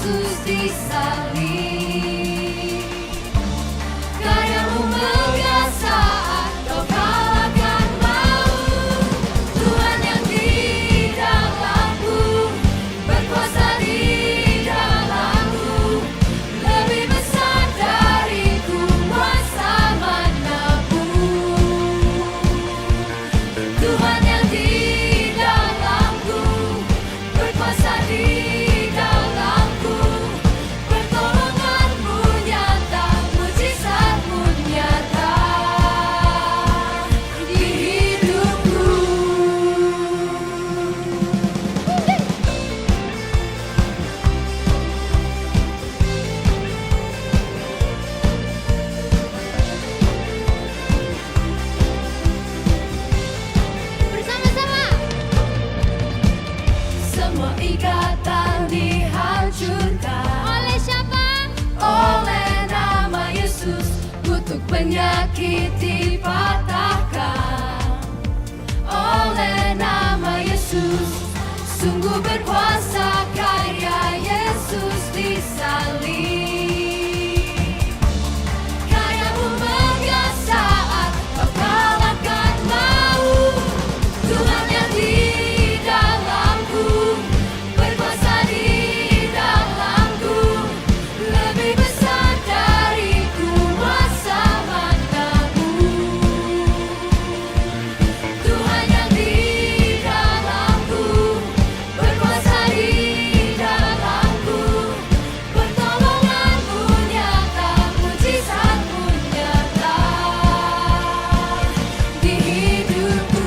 Yesus disalib. Karyamu megah saat kau kalahkan maut. Tuhan yang di dalamku, berkuasa di dalamku, lebih besar dari kuasa manapun. Tuhan yang di dalamku, berkuasa di dalamku, pertolonganmu nyata, mujizatmu nyata di hidupku. Bersama-sama. Semua ikatan dihancurkan. Oleh siapa? Oleh nama Yesus. Kutuk penyakit dipatahkan. Oleh nama Yesus. Sungguh berkuasa karya Yesus disalib. Karyamu megah saat kau kalahkan maut. Tuhan yang di dalamku, berkuasa di dalamku, lebih besar dari kuasa manapun. Tuhan yang di dalamku, berkuasa di dalamku, pertolonganmu nyata, mujizatmu nyata di hidupku.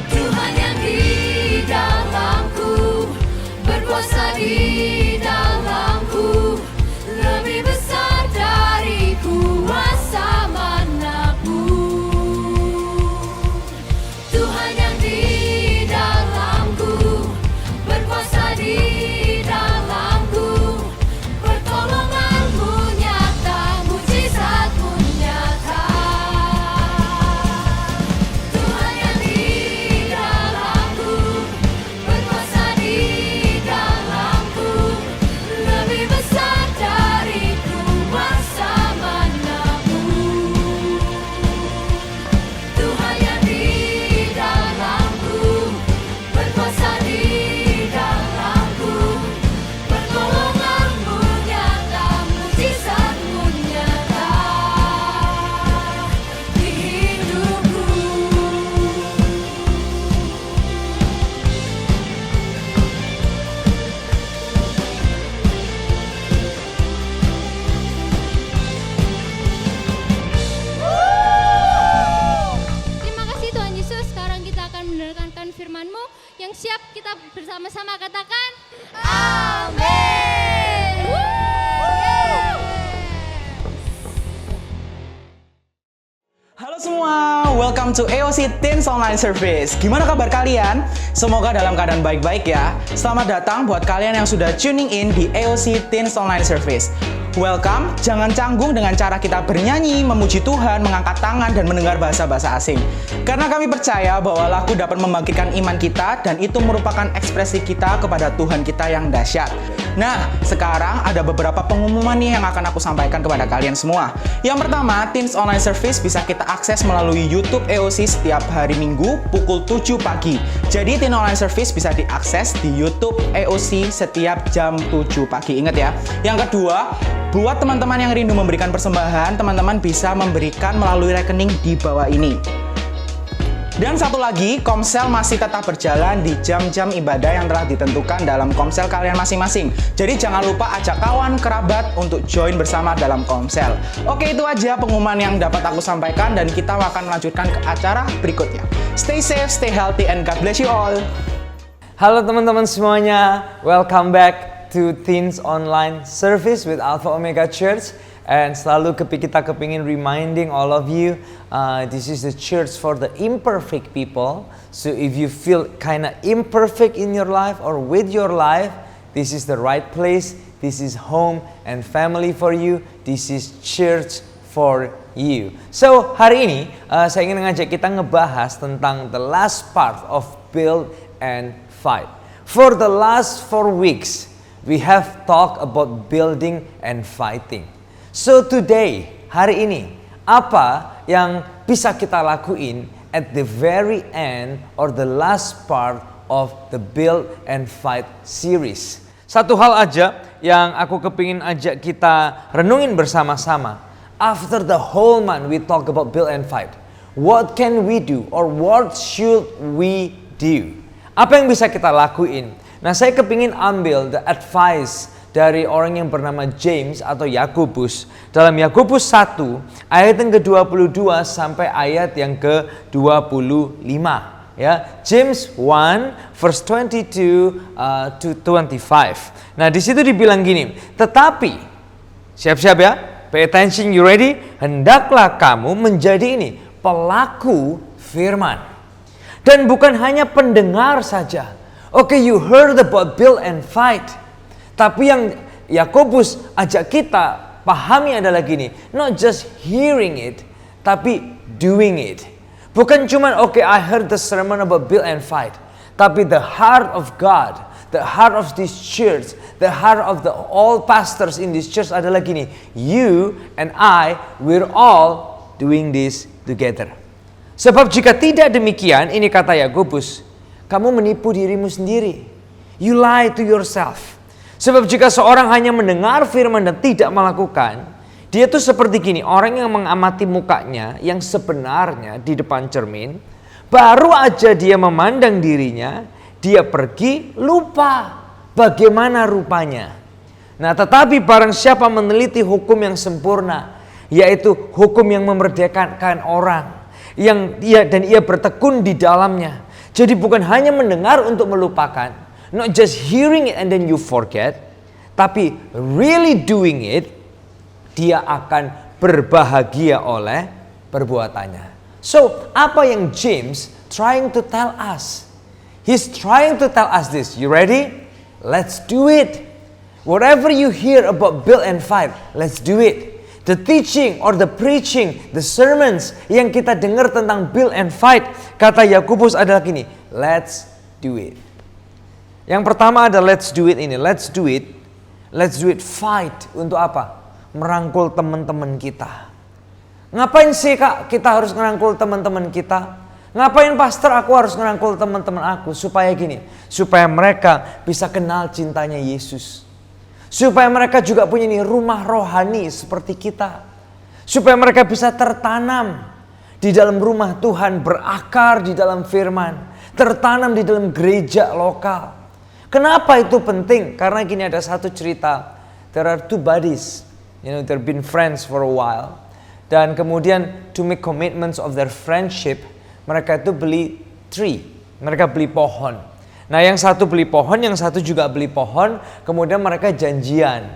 Tuhan yang di dalamku, berkuasa di dalamku, lebih besar dari kuasa manapun. Tuhan yang di dalamku, berkuasa di dalamku, pertolonganmu nyata, mujizatmu nyata. Tuhan yang di dalamku, berkuasa di dalamku, lebih besar dari kuasa manapun. Tuhan yang di dalamku, berkuasa di dalamku, pertolonganmu nyata, mujizatmu nyata di hidupku. Terima kasih Tuhan Yesus. Sekarang kita akan mendengarkan firman-Mu yang siap kita bersama-sama katakan amin. Halo semua, welcome to AOC Teens Online Service. Gimana kabar kalian? Semoga dalam keadaan baik-baik ya. Selamat datang buat kalian yang sudah tuning in di AOC Teens Online Service. Welcome, jangan canggung dengan cara kita bernyanyi, memuji Tuhan, mengangkat tangan, dan mendengar bahasa-bahasa asing. Karena kami percaya bahwa lagu dapat membangkitkan iman kita dan itu merupakan ekspresi kita kepada Tuhan kita yang dahsyat. Nah, sekarang ada beberapa pengumuman nih yang akan aku sampaikan kepada kalian semua. Yang pertama, Teens Online Service bisa kita akses melalui YouTube AOC setiap hari Minggu pukul 7 pagi. Jadi, Teens Online Service bisa diakses di YouTube AOC setiap jam 7 pagi. Ingat ya. Yang kedua, buat teman-teman yang rindu memberikan persembahan, teman-teman bisa memberikan melalui rekening di bawah ini. Dan satu lagi, Komsel masih tetap berjalan di jam-jam ibadah yang telah ditentukan dalam Komsel kalian masing-masing. Jadi jangan lupa ajak kawan, kerabat untuk join bersama dalam Komsel. Oke, itu aja pengumuman yang dapat aku sampaikan dan kita akan melanjutkan ke acara berikutnya. Stay safe, stay healthy, and God bless you all. Halo teman-teman semuanya, welcome back to Teens Online Service with Alpha Omega Church. And selalu kita kepingin reminding all of you, this is the church for the imperfect people. So if you feel kind of imperfect in your life or with your life, this is the right place. This is home and family for you. This is church for you. So hari ini saya ingin ngajak kita ngebahas tentang the last part of build and fight. For the last 4 weeks, we have talked about building and fighting. So today, hari ini, apa yang bisa kita lakuin at the very end or the last part of the build and fight series? Satu hal aja yang aku kepingin ajak kita renungin bersama-sama. After the whole month we talk about build and fight. What can we do or what should we do? Apa yang bisa kita lakuin? Nah, saya kepingin ambil the advice dari orang yang bernama James atau Yakobus dalam Yakobus 1 ayat yang ke-22 sampai ayat yang ke-25 ya. James 1 verse 22 to 25. Nah, di situ dibilang gini, tetapi siap-siap ya. Pay attention, you ready? Hendaklah kamu menjadi ini, pelaku firman. Dan bukan hanya pendengar saja. Okay, you heard about build and fight. Tapi yang Yakobus ajak kita pahami adalah gini, not just hearing it, tapi doing it. Bukan cuma okay, I heard the sermon about build and fight. Tapi the heart of God, the heart of this church, the heart of all pastors in this church adalah gini. You and I, we're all doing this together. Sebab jika tidak demikian, ini kata Yakobus, kamu menipu dirimu sendiri. You lie to yourself. Sebab jika seorang hanya mendengar firman dan tidak melakukan, dia tuh seperti gini, orang yang mengamati mukanya yang sebenarnya di depan cermin, baru aja dia memandang dirinya, dia pergi lupa bagaimana rupanya. Nah, tetapi barang siapa meneliti hukum yang sempurna, yaitu hukum yang memerdekakan orang, yang ia bertekun di dalamnya. Jadi bukan hanya mendengar untuk melupakan, not just hearing it and then you forget, tapi really doing it, dia akan berbahagia oleh perbuatannya. So, apa yang James trying to tell us? He's trying to tell us this. You ready? Let's do it. Whatever you hear about build and fight, let's do it. The teaching or the preaching, the sermons yang kita dengar tentang build and fight, kata Yakobus adalah gini, let's do it. Yang pertama ada let's do it ini, let's do it. Let's do it fight untuk apa? Merangkul teman-teman kita. Ngapain sih Kak kita harus merangkul teman-teman kita? Ngapain pastor aku harus ngerangkul teman-teman aku? Supaya gini, supaya mereka bisa kenal cintanya Yesus. Supaya mereka juga punya nih rumah rohani seperti kita. Supaya mereka bisa tertanam di dalam rumah Tuhan, berakar di dalam firman, tertanam di dalam gereja lokal. Kenapa itu penting? Karena gini, ada satu cerita. There are two buddies, they've been friends for a while. Dan kemudian to make commitments of their friendship, mereka itu beli tree, mereka beli pohon. Nah, yang satu beli pohon, yang satu juga beli pohon, kemudian mereka janjian.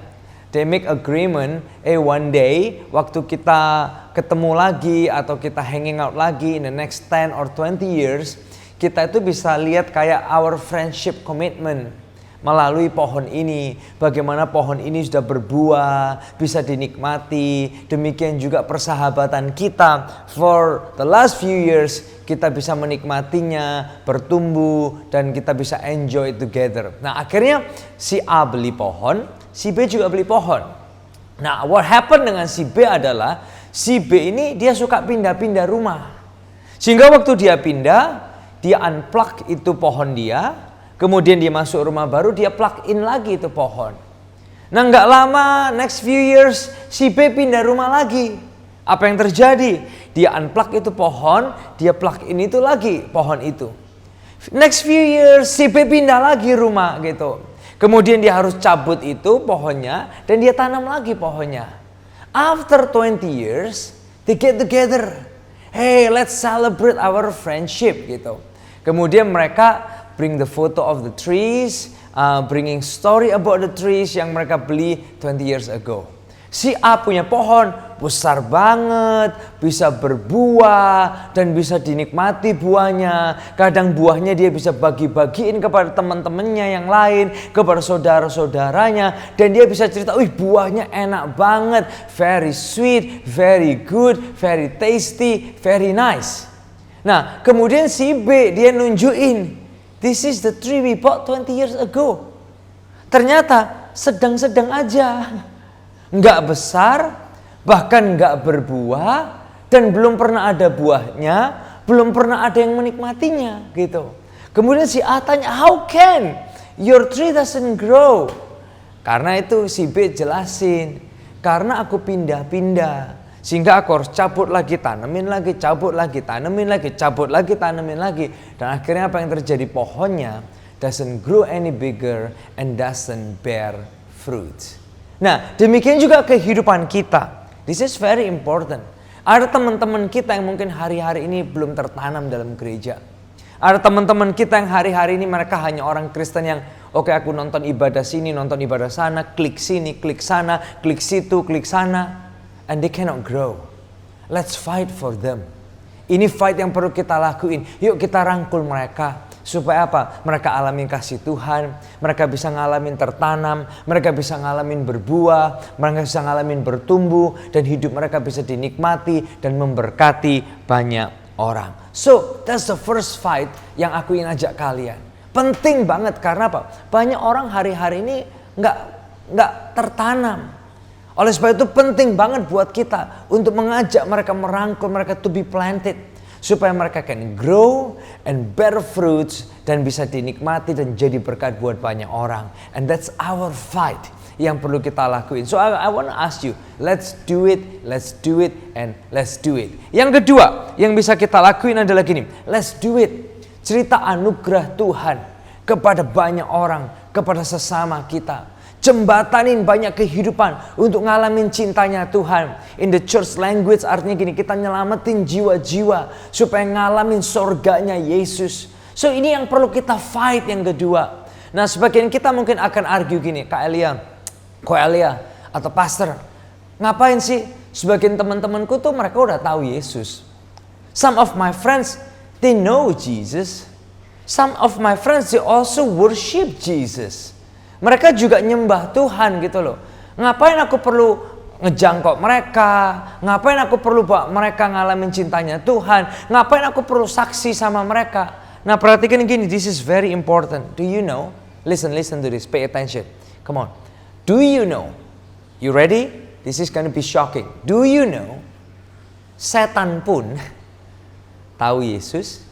They make agreement, one day waktu kita ketemu lagi atau kita hanging out lagi in the next 10 or 20 years, kita itu bisa lihat kayak our friendship commitment melalui pohon ini, bagaimana pohon ini sudah berbuah, bisa dinikmati. Demikian juga persahabatan kita for the last few years, kita bisa menikmatinya, bertumbuh, dan kita bisa enjoy it together. Nah, akhirnya si A beli pohon, si B juga beli pohon. Nah, what happened dengan si B adalah, si B ini dia suka pindah-pindah rumah. Sehingga waktu dia pindah, dia unplug itu pohon dia, kemudian dia masuk rumah baru, dia plug in lagi itu pohon. Nah, nggak lama, next few years, si B pindah rumah lagi. Apa yang terjadi? Dia unplug itu pohon, dia plug in itu lagi pohon itu. Next few years, si B pindah lagi rumah gitu. Kemudian dia harus cabut itu pohonnya, dan dia tanam lagi pohonnya. After 20 years, they get together. Hey, let's celebrate our friendship gitu. Kemudian mereka bring the photo of the trees, bringing story about the trees yang mereka beli 20 years ago. Si A punya pohon besar banget, bisa berbuah dan bisa dinikmati buahnya. Kadang buahnya dia bisa bagi-bagiin kepada teman-temannya yang lain, kepada saudara-saudaranya. Dan dia bisa cerita, wih buahnya enak banget, very sweet, very good, very tasty, very nice. Nah kemudian si B dia nunjukin, this is the tree we bought 20 years ago. Ternyata sedang-sedang aja. Nggak besar, bahkan nggak berbuah, dan belum pernah ada buahnya, belum pernah ada yang menikmatinya gitu. Kemudian si A tanya, how can your tree doesn't grow? Karena itu si B jelasin, karena aku pindah-pindah, sehingga aku harus cabut lagi, tanemin lagi, cabut lagi, tanemin lagi, cabut lagi, tanemin lagi. Dan akhirnya apa yang terjadi, pohonnya doesn't grow any bigger and doesn't bear fruit. Nah, demikian juga kehidupan kita. This is very important. Ada teman-teman kita yang mungkin hari-hari ini belum tertanam dalam gereja. Ada teman-teman kita yang hari-hari ini mereka hanya orang Kristen yang oke, aku nonton ibadah sini, nonton ibadah sana, klik sini, klik sana, klik situ, klik sana. And they cannot grow. Let's fight for them. Ini fight yang perlu kita lakuin. Yuk kita rangkul mereka. Supaya apa? Mereka alamin kasih Tuhan, mereka bisa ngalamin tertanam, mereka bisa ngalamin berbuah, mereka bisa ngalamin bertumbuh, dan hidup mereka bisa dinikmati dan memberkati banyak orang. So, that's the first fight yang aku ingin ajak kalian. Penting banget karena apa? Banyak orang hari-hari ini nggak tertanam. Oleh sebab itu penting banget buat kita untuk mengajak mereka, merangkul mereka to be planted. Supaya mereka can grow and bear fruits dan bisa dinikmati dan jadi berkat buat banyak orang. And that's our fight yang perlu kita lakuin. So I want to ask you, let's do it, and let's do it. Yang kedua yang bisa kita lakuin adalah gini, let's do it. Cerita anugerah Tuhan kepada banyak orang, kepada sesama kita. Jembatanin banyak kehidupan untuk ngalamin cintanya Tuhan. In the church language artinya gini, kita nyelamatin jiwa-jiwa supaya ngalamin sorganya Yesus. So ini yang perlu kita fight yang kedua. Nah sebagian kita mungkin akan argue gini, Kak Elia atau Pastor, ngapain sih? Sebagian teman-temanku tuh mereka udah tahu Yesus. Some of my friends, they know Jesus. Some of my friends, they also worship Jesus. Mereka juga nyembah Tuhan gitu loh. Ngapain aku perlu ngejangkau mereka? Ngapain aku perlu bawa mereka ngalamin cintanya Tuhan? Ngapain aku perlu saksi sama mereka? Nah perhatikan gini, this is very important. Do you know? Listen to this, pay attention. Come on. Do you know? You ready? This is gonna be shocking. Do you know? Setan pun tahu Yesus.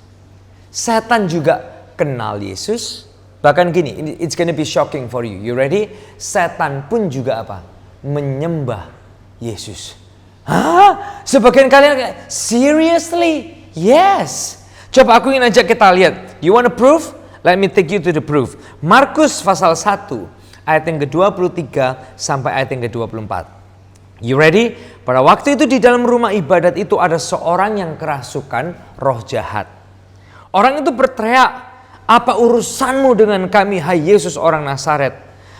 Setan juga kenal Yesus. Bahkan gini, it's gonna be shocking for you. You ready? Setan pun juga apa? Menyembah Yesus. Hah? Sebagian kalian kayak, seriously? Yes. Coba aku ingin ajak kita lihat. You want to proof? Let me take you to the proof. Markus pasal 1 ayat yang ke-23 sampai ayat yang ke-24. You ready? Pada waktu itu di dalam rumah ibadat itu ada seorang yang kerasukan roh jahat. Orang itu berteriak, apa urusanmu dengan kami, hai Yesus orang Nazaret?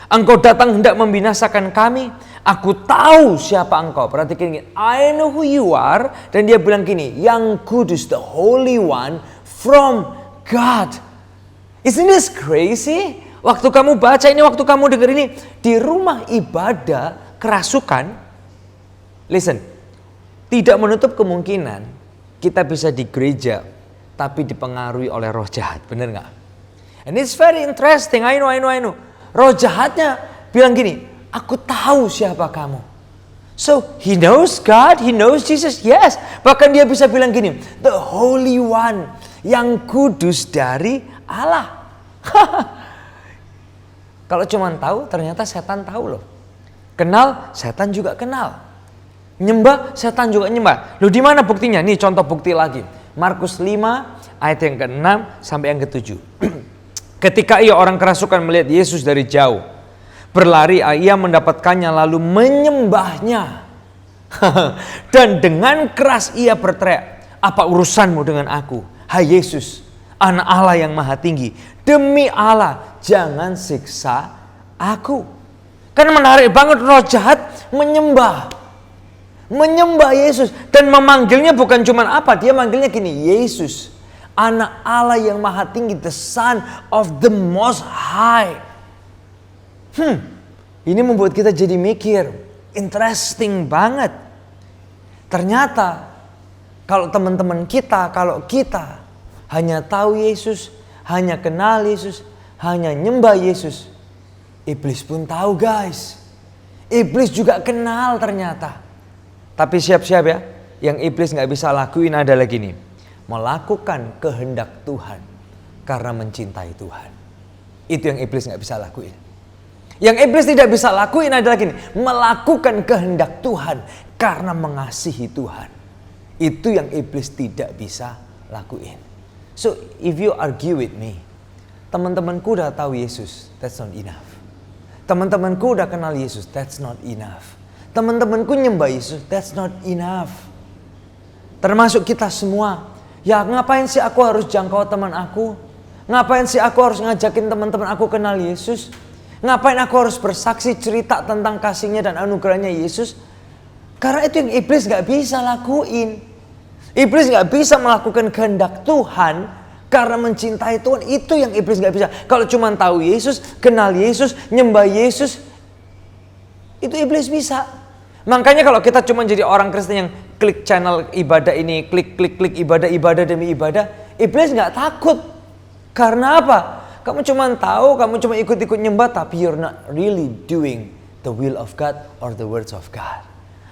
Engkau datang hendak membinasakan kami. Aku tahu siapa engkau. Perhatikan gini, I know who you are. Dan dia bilang gini, yang kudus, the Holy One from God. Isn't this crazy? Waktu kamu baca ini, waktu kamu dengar ini, di rumah ibadah kerasukan. Listen, tidak menutup kemungkinan kita bisa di gereja tapi dipengaruhi oleh roh jahat, benar nggak? And it's very interesting, I know. Roh jahatnya bilang gini, aku tahu siapa kamu. So, he knows God, he knows Jesus, yes. Bahkan dia bisa bilang gini, the Holy One, yang kudus dari Allah. Kalau cuma tahu, ternyata setan tahu loh. Kenal, setan juga kenal. Nyembah, setan juga nyembah. Loh di mana buktinya? Nih contoh bukti lagi. Markus 5 ayat yang ke-6 sampai yang ke-7. Ketika ia orang kerasukan melihat Yesus dari jauh, berlari ia mendapatkannya lalu menyembahnya. Dan dengan keras ia berteriak, apa urusanmu dengan aku, hai Yesus, Anak Allah yang maha tinggi? Demi Allah, jangan siksa aku. Kan menarik banget, roh jahat menyembah Yesus dan memanggilnya bukan cuma apa, dia manggilnya gini, Yesus, Anak Allah yang Maha Tinggi, the Son of the Most High. Ini membuat kita jadi mikir, interesting banget. Ternyata kalau teman-teman kita, kalau kita hanya tahu Yesus, hanya kenal Yesus, hanya nyembah Yesus, iblis pun tahu guys. Iblis juga kenal ternyata. Tapi siap-siap ya, yang iblis gak bisa lakuin adalah gini, melakukan kehendak Tuhan karena mencintai Tuhan. Itu yang iblis gak bisa lakuin. Yang iblis tidak bisa lakuin adalah gini, melakukan kehendak Tuhan karena mengasihi Tuhan. Itu yang iblis tidak bisa lakuin. So if you argue with me, teman-temanku udah tahu Yesus, that's not enough. Teman-temanku udah kenal Yesus, that's not enough. Teman-temanku nyembah Yesus, that's not enough. Termasuk kita semua. Ya ngapain sih aku harus jangkau teman aku? Ngapain sih aku harus ngajakin teman-teman aku kenal Yesus? Ngapain aku harus bersaksi cerita tentang kasihnya dan anugerahnya Yesus? Karena itu yang iblis gak bisa lakuin. Iblis gak bisa melakukan kehendak Tuhan karena mencintai Tuhan. Itu yang iblis gak bisa. Kalau cuma tahu Yesus, kenal Yesus, nyembah Yesus, itu iblis bisa. Makanya kalau kita cuma jadi orang Kristen yang klik channel ibadah ini, klik ibadah demi ibadah, iblis gak takut. Karena apa? Kamu cuma tahu, kamu cuma ikut-ikut nyembah, tapi you're not really doing the will of God or the words of God.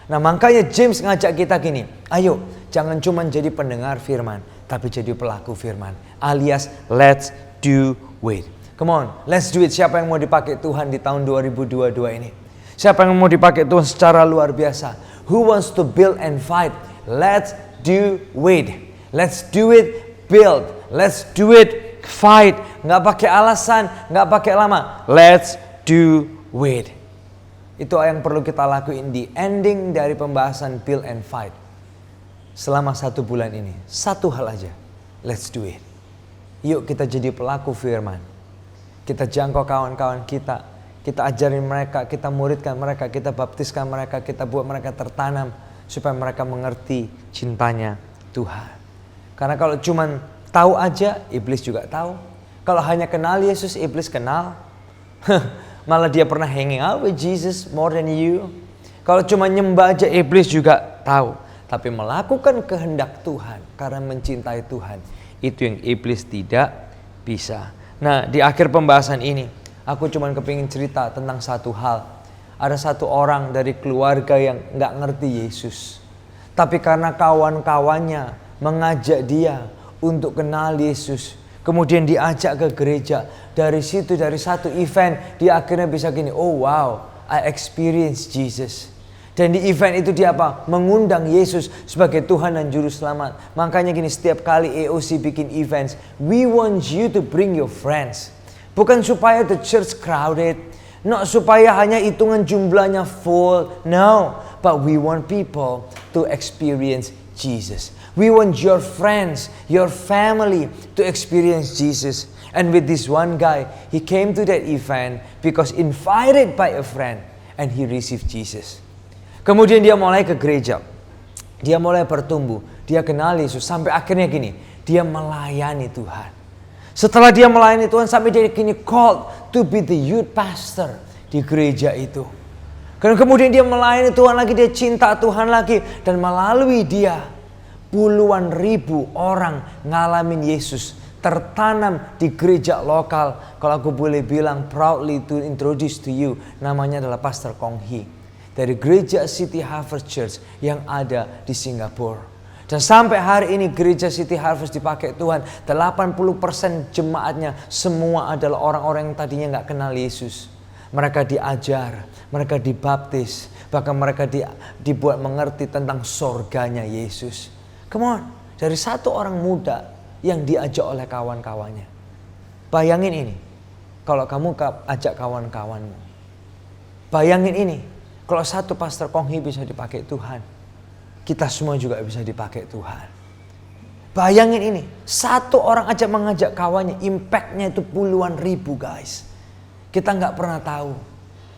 Nah makanya James ngajak kita gini, ayo jangan cuma jadi pendengar firman, tapi jadi pelaku firman. Alias let's do it. Come on, let's do it. Siapa yang mau dipakai Tuhan di tahun 2022 ini? Siapa yang mau dipakai Tuhan secara luar biasa? Who wants to build and fight? Let's do it. Let's do it, build. Let's do it, fight. Nggak pakai alasan, nggak pakai lama. Let's do it. Itu yang perlu kita lakuin di ending dari pembahasan build and fight. Selama 1 bulan ini. Satu hal aja. Let's do it. Yuk kita jadi pelaku firman. Kita jangkau kawan-kawan kita. Kita ajarin mereka, kita muridkan mereka, kita baptiskan mereka, kita buat mereka tertanam. Supaya mereka mengerti cintanya Tuhan. Karena kalau cuman tahu aja, iblis juga tahu. Kalau hanya kenal Yesus, iblis kenal. Malah dia pernah hanging out with Jesus more than you. Kalau cuma nyembah aja, iblis juga tahu. Tapi melakukan kehendak Tuhan karena mencintai Tuhan, itu yang iblis tidak bisa. Nah di akhir pembahasan ini, aku cuma kepingin cerita tentang satu hal. Ada satu orang dari keluarga yang gak ngerti Yesus. Tapi karena kawan-kawannya mengajak dia untuk kenal Yesus, kemudian diajak ke gereja. Dari situ, dari satu event, dia akhirnya bisa gini, oh wow, I experience Jesus. Dan di event itu dia apa? Mengundang Yesus sebagai Tuhan dan Juru Selamat. Makanya gini, setiap kali AOC bikin events, we want you to bring your friends. Bukan supaya the church crowded, not supaya hanya hitungan jumlahnya full, no. But we want people to experience Jesus. We want your friends, your family to experience Jesus. And with this one guy, he came to that event because invited by a friend and he received Jesus. Kemudian dia mulai ke gereja. Dia mulai bertumbuh. Dia kenal Yesus sampai akhirnya gini, dia melayani Tuhan. Setelah dia melayani Tuhan sampai dia kini called to be the youth pastor di gereja itu. Karena kemudian dia melayani Tuhan lagi, dia cinta Tuhan lagi. Dan melalui dia, puluhan ribu orang ngalamin Yesus. Tertanam di gereja lokal. Kalau aku boleh bilang proudly to introduce to you, namanya adalah Pastor Kong Hee. Dari gereja City Harvest Church yang ada di Singapura. Dan sampai hari ini gereja City Harvest dipakai Tuhan. 80% jemaatnya semua adalah orang-orang yang tadinya gak kenal Yesus. Mereka diajar, mereka dibaptis, bahkan mereka dibuat mengerti tentang sorganya Yesus. Come on, dari satu orang muda yang diajak oleh kawan-kawannya. Bayangin ini, kalau kamu ajak kawan-kawanmu. Bayangin ini, kalau satu Pastor Kong Hee bisa dipakai Tuhan, kita semua juga bisa dipakai Tuhan. Bayangin ini, satu orang aja mengajak kawannya, impactnya itu puluhan ribu guys. Kita nggak pernah tahu.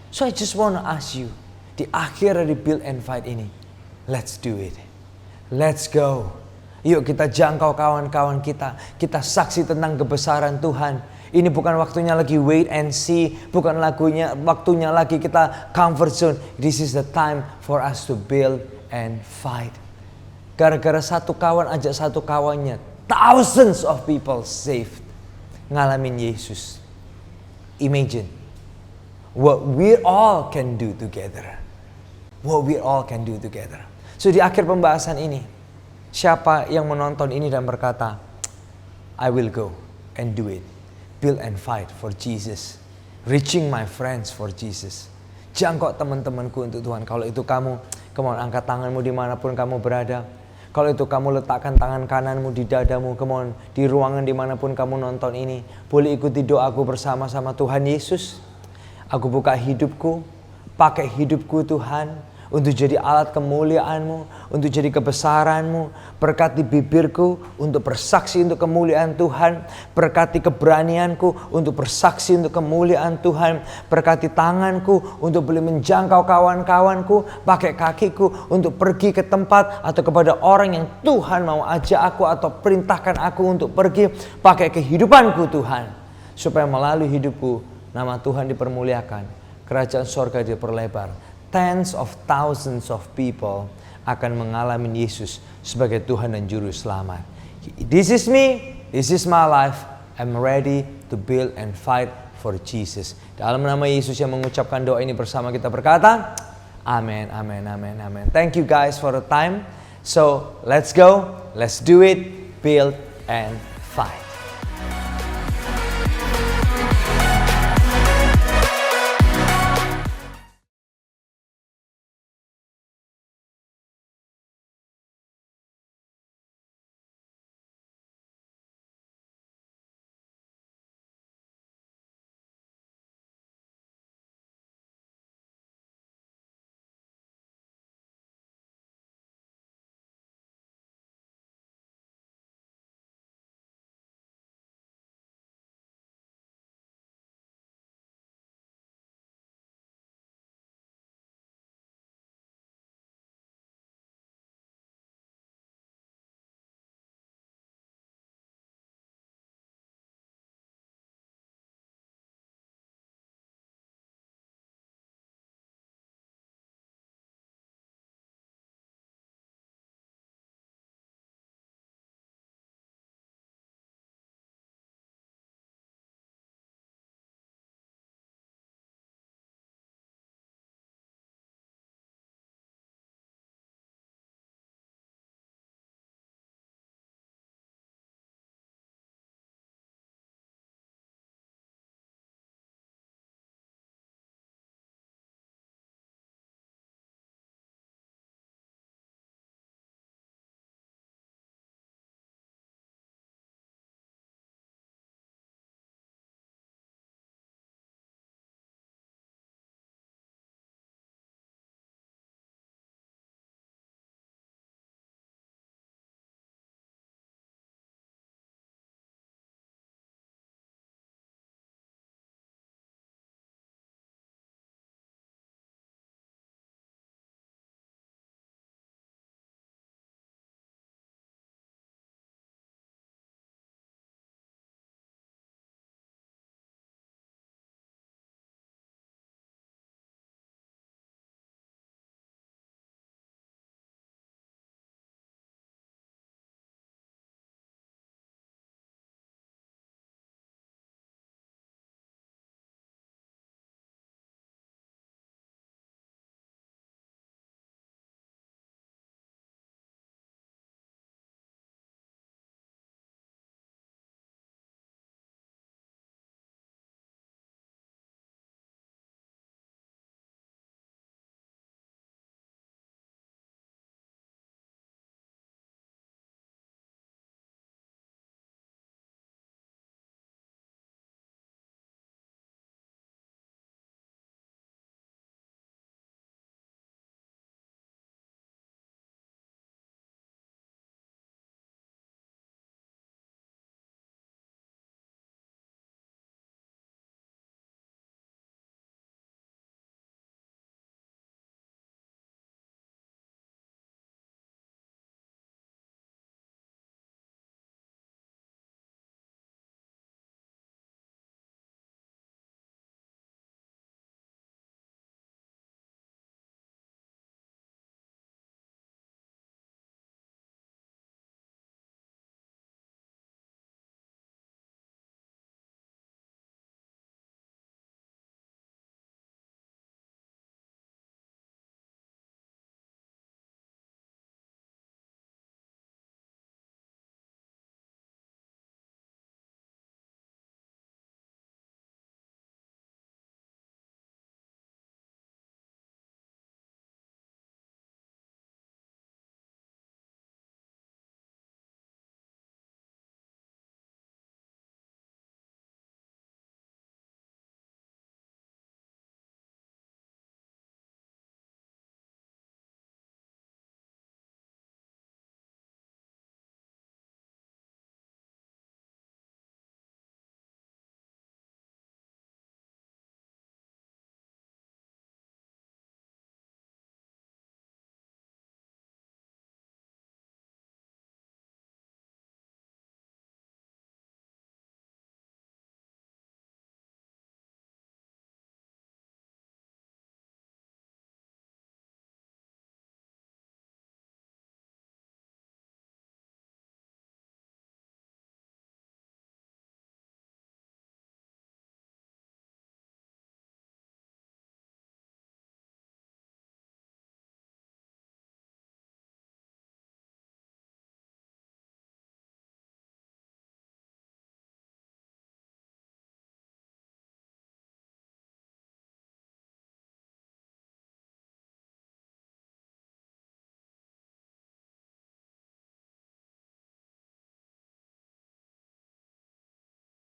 So I just want to ask you, di akhir dari Build and Fight ini, let's do it. Let's go. Yuk kita jangkau kawan-kawan kita. Kita saksi tentang kebesaran Tuhan. Ini bukan waktunya lagi wait and see. Bukan waktunya lagi kita comfort zone. This is the time for us to build and fight. Gara-gara satu kawan ajak satu kawannya, thousands of people saved. Ngalamin Yesus. Imagine what we all can do together. What we all can do together. So di akhir pembahasan ini, siapa yang menonton ini dan berkata, I will go and do it. Build and fight for Jesus. Reaching my friends for Jesus. Jangkau teman-temanku untuk Tuhan. Kalau itu kamu, come on, angkat tanganmu dimanapun kamu berada. Kalau itu kamu letakkan tangan kananmu di dadamu, come on, di ruangan dimanapun kamu nonton ini. Boleh ikuti doaku bersama-sama. Tuhan Yesus, aku buka hidupku, pakai hidupku Tuhan, untuk jadi alat kemuliaan-Mu, untuk jadi kebesaran-Mu. Berkati bibirku untuk bersaksi untuk kemuliaan Tuhan. Berkati keberanianku untuk bersaksi untuk kemuliaan Tuhan. Berkati tanganku untuk boleh menjangkau kawan-kawanku. Pakai kakiku untuk pergi ke tempat atau kepada orang yang Tuhan mau ajak aku atau perintahkan aku untuk pergi. Pakai kehidupanku Tuhan. Supaya melalui hidupku nama Tuhan dipermuliakan. Kerajaan sorga diperlebar. Tens of thousands of people akan mengalami Yesus sebagai Tuhan dan Juru Selamat. This is me, this is my life. I'm ready to build and fight for Jesus. Dalam nama Yesus yang mengucapkan doa ini bersama kita berkata, amin, amin, amin, amin. Thank you guys for the time. So let's go, let's do it, build and